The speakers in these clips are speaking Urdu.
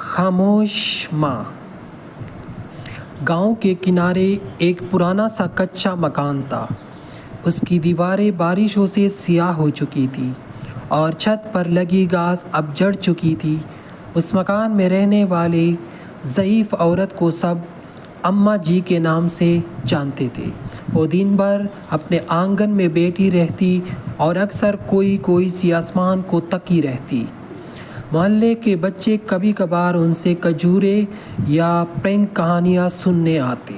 خاموش ماں۔ گاؤں کے کنارے ایک پرانا سا کچا مکان تھا۔ اس کی دیواریں بارشوں سے سیاہ ہو چکی تھی اور چھت پر لگی گھاس اب جڑ چکی تھی۔ اس مکان میں رہنے والی ضعیف عورت کو سب اماں جی کے نام سے جانتے تھے۔ وہ دن بھر اپنے آنگن میں بیٹھی رہتی اور اکثر کوئی سی آسمان کو تکی رہتی۔ محلے کے بچے کبھی کبھار ان سے کجورے یا پرنک کہانیاں سننے آتے،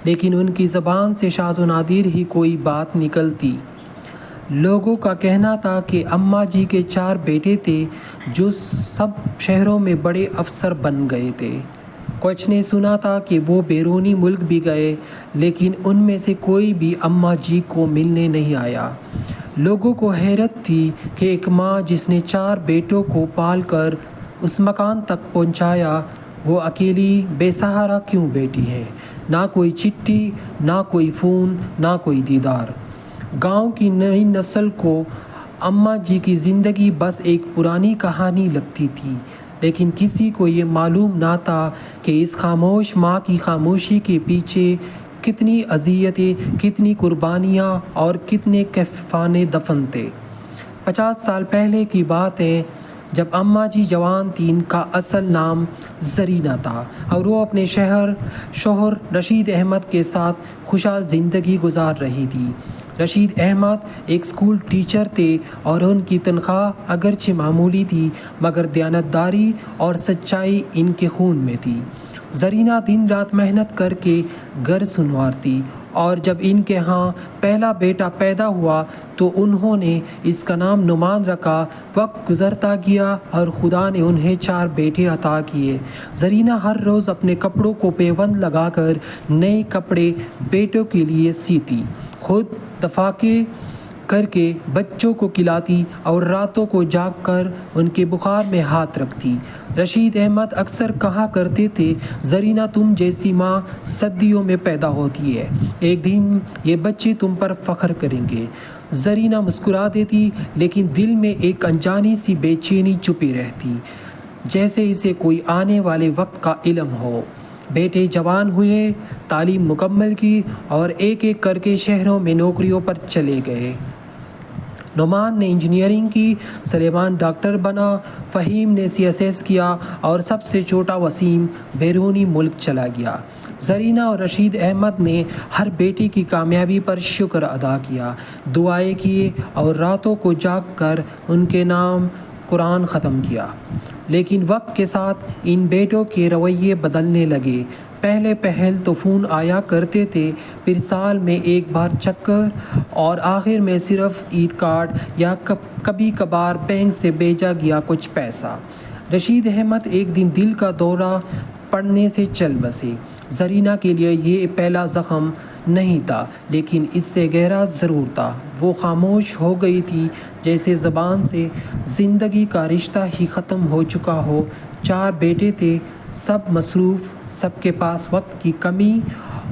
لیکن ان کی زبان سے شاذ و نادر ہی کوئی بات نکلتی۔ لوگوں کا کہنا تھا کہ اماں جی کے 4 بیٹے تھے جو سب شہروں میں بڑے افسر بن گئے تھے۔ کچھ نے سنا تھا کہ وہ بیرونی ملک بھی گئے، لیکن ان میں سے کوئی بھی اماں جی کو ملنے نہیں آیا۔ لوگوں کو حیرت تھی کہ ایک ماں جس نے 4 بیٹوں کو پال کر اس مکان تک پہنچایا، وہ اکیلی بے سہارا کیوں بیٹھی ہے۔ نہ کوئی چٹھی، نہ کوئی فون، نہ کوئی دیدار۔ گاؤں کی نئی نسل کو اماں جی کی زندگی بس ایک پرانی کہانی لگتی تھی، لیکن کسی کو یہ معلوم نہ تھا کہ اس خاموش ماں کی خاموشی کے پیچھے کتنی اذیتیں، کتنی قربانیاں اور کتنے کیفانے دفن تھے۔ 50 سال پہلے کی بات ہے، جب اماں جی جوان تھیں۔ ان کا اصل نام زرینہ تھا اور وہ اپنے شوہر رشید احمد کے ساتھ خوشحال زندگی گزار رہی تھی۔ رشید احمد ایک اسکول ٹیچر تھے اور ان کی تنخواہ اگرچہ معمولی تھی، مگر دیانتداری اور سچائی ان کے خون میں تھی۔ زرینہ دن رات محنت کر کے گھر سنوارتی، اور جب ان کے ہاں پہلا بیٹا پیدا ہوا تو انہوں نے اس کا نام نعمان رکھا۔ وقت گزرتا گیا اور خدا نے انہیں 4 بیٹے عطا کیے۔ زرینہ ہر روز اپنے کپڑوں کو پیوند لگا کر نئے کپڑے بیٹوں کے لیے سیتی، خود دفاقے کر کے بچوں کو کھلاتی اور راتوں کو جاگ کر ان کے بخار میں ہاتھ رکھتی۔ رشید احمد اکثر کہا کرتے تھے، زرینہ تم جیسی ماں صدیوں میں پیدا ہوتی ہے، ایک دن یہ بچے تم پر فخر کریں گے۔ زرینہ مسکرا دیتی، لیکن دل میں ایک انجانی سی بے چینی چھپی رہتی، جیسے اسے کوئی آنے والے وقت کا علم ہو۔ بیٹے جوان ہوئے، تعلیم مکمل کی اور ایک ایک کر کے شہروں میں نوکریوں پر چلے گئے۔ نعمان نے انجینئرنگ کی، سلیمان ڈاکٹر بنا، فہیم نے CSS کیا اور سب سے چھوٹا وسیم بیرونی ملک چلا گیا۔ زرینہ اور رشید احمد نے ہر بیٹی کی کامیابی پر شکر ادا کیا، دعائیں کی اور راتوں کو جاگ کر ان کے نام قرآن ختم کیا۔ لیکن وقت کے ساتھ ان بیٹوں کے رویے بدلنے لگے۔ پہل تو فون آیا کرتے تھے، پھر سال میں ایک بار چکر، اور آخر میں صرف عید کارڈ یا کبھی کبھار بینک سے بھیجا گیا کچھ پیسہ۔ رشید احمد ایک دن دل کا دورہ پڑنے سے چل بسے۔ زرینہ کے لیے یہ پہلا زخم نہیں تھا، لیکن اس سے گہرا ضرور تھا۔ وہ خاموش ہو گئی تھی، جیسے زبان سے زندگی کا رشتہ ہی ختم ہو چکا ہو۔ 4 بیٹے تھے، سب مصروف، سب کے پاس وقت کی کمی،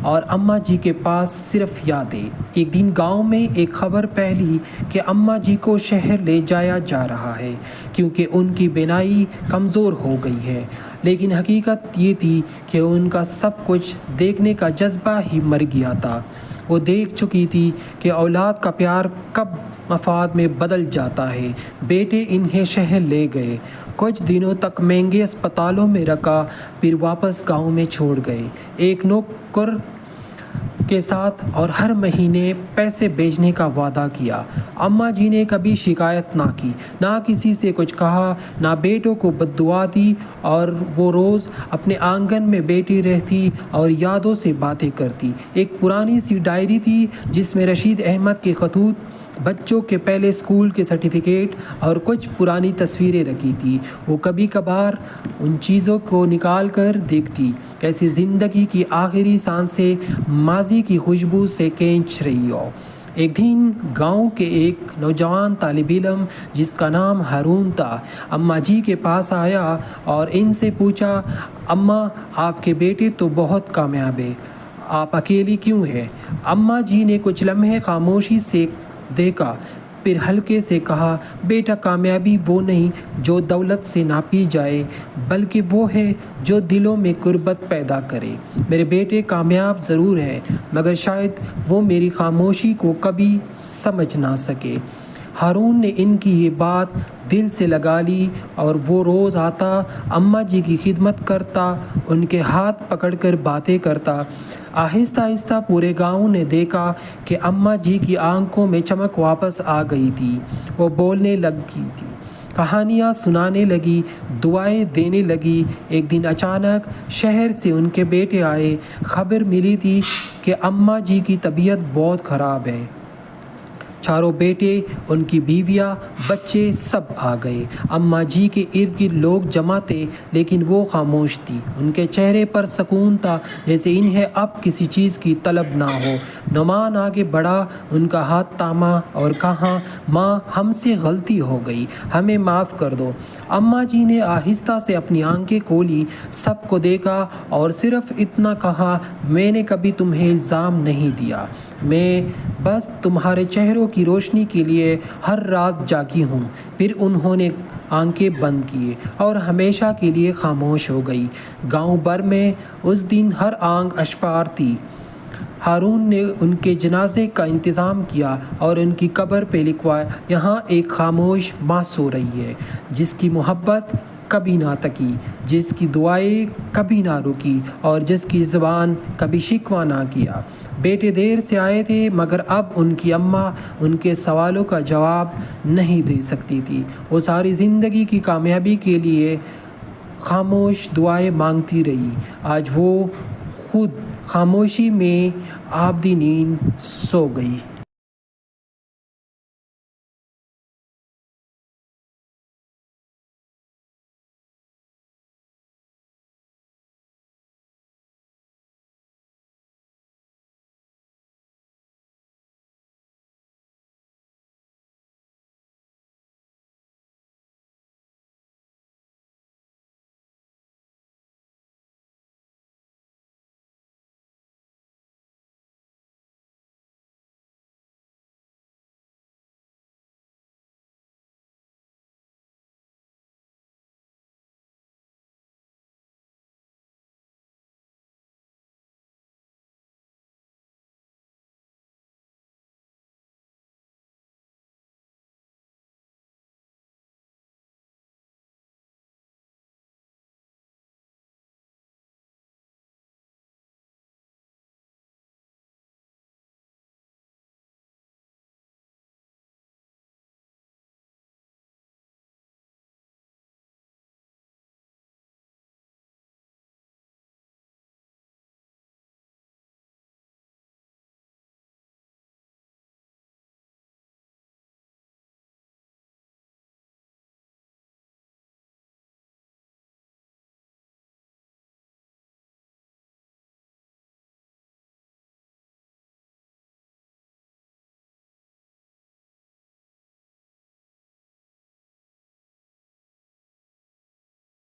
اور اماں جی کے پاس صرف یادیں۔ ایک دن گاؤں میں ایک خبر پھیلی کہ اماں جی کو شہر لے جایا جا رہا ہے، کیونکہ ان کی بینائی کمزور ہو گئی ہے۔ لیکن حقیقت یہ تھی کہ ان کا سب کچھ دیکھنے کا جذبہ ہی مر گیا تھا۔ وہ دیکھ چکی تھی کہ اولاد کا پیار کب مفاد میں بدل جاتا ہے۔ بیٹے انہیں شہر لے گئے، کچھ دنوں تک مہنگے اسپتالوں میں رکھا، پھر واپس گاؤں میں چھوڑ گئے، ایک نوکر کے ساتھ، اور ہر مہینے پیسے بھیجنے کا وعدہ کیا۔ اماں جی نے کبھی شکایت نہ کی، نہ کسی سے کچھ کہا، نہ بیٹوں کو بد دعا دی، اور وہ روز اپنے آنگن میں بیٹھی رہتی اور یادوں سے باتیں کرتی۔ ایک پرانی سی ڈائری تھی جس میں رشید احمد کے خطوط، بچوں کے پہلے اسکول کے سرٹیفکیٹ اور کچھ پرانی تصویریں رکھی تھی۔ وہ کبھی کبھار ان چیزوں کو نکال کر دیکھتی، کیسے زندگی کی آخری سانسیں ماضی کی خوشبو سے کھینچ رہی ہو۔ ایک دن گاؤں کے ایک نوجوان طالب علم جس کا نام ہارون تھا، اماں جی کے پاس آیا اور ان سے پوچھا، اماں آپ کے بیٹے تو بہت کامیاب ہیں، آپ اکیلی کیوں ہیں؟ اماں جی نے کچھ لمحے خاموشی سے دیکھا، پھر ہلکے سے کہا، بیٹا کامیابی وہ نہیں جو دولت سے ناپی جائے، بلکہ وہ ہے جو دلوں میں قربت پیدا کرے۔ میرے بیٹے کامیاب ضرور ہیں، مگر شاید وہ میری خاموشی کو کبھی سمجھ نہ سکے۔ ہارون نے ان کی یہ بات دل سے لگا لی اور وہ روز آتا، اماں جی کی خدمت کرتا، ان کے ہاتھ پکڑ کر باتیں کرتا۔ آہستہ آہستہ پورے گاؤں نے دیکھا کہ اماں جی کی آنکھوں میں چمک واپس آ گئی تھی۔ وہ بولنے لگی تھی، کہانیاں سنانے لگی، دعائیں دینے لگی۔ ایک دن اچانک شہر سے ان کے بیٹے آئے۔ خبر ملی تھی کہ اماں جی کی طبیعت بہت خراب ہے۔ چاروں بیٹے، ان کی بیویاں، بچے سب آ گئے۔ اماں جی کے ارد گرد لوگ جمع تھے، لیکن وہ خاموش تھی۔ ان کے چہرے پر سکون تھا، جیسے انہیں اب کسی چیز کی طلب نہ ہو۔ نعمان آگے بڑھا، ان کا ہاتھ تھاما اور کہا، ماں، ہم سے غلطی ہو گئی، ہمیں معاف کر دو۔ اماں جی نے آہستہ سے اپنی آنکھیں کھولی، سب کو دیکھا اور صرف اتنا کہا، میں نے کبھی تمہیں الزام نہیں دیا، میں بس تمہارے چہروں کی روشنی کے لیے ہر رات جاگی ہوں۔ پھر انہوں نے آنکھیں بند کیے اور ہمیشہ کے لیے خاموش ہو گئی۔ گاؤں بھر میں اس دن ہر آنکھ اشپار تھی۔ ہارون نے ان کے جنازے کا انتظام کیا اور ان کی قبر پہ لکھوایا، یہاں ایک خاموش ماں سو رہی ہے، جس کی محبت کبھی نہ تکی، جس کی دعائیں کبھی نہ رکی اور جس کی زبان کبھی شکوہ نہ کیا۔ بیٹے دیر سے آئے تھے، مگر اب ان کی اماں ان کے سوالوں کا جواب نہیں دے سکتی تھی۔ وہ ساری زندگی کی کامیابی کے لیے خاموش دعائیں مانگتی رہی۔ آج وہ خود خاموشی میں ابدی نیند سو گئی۔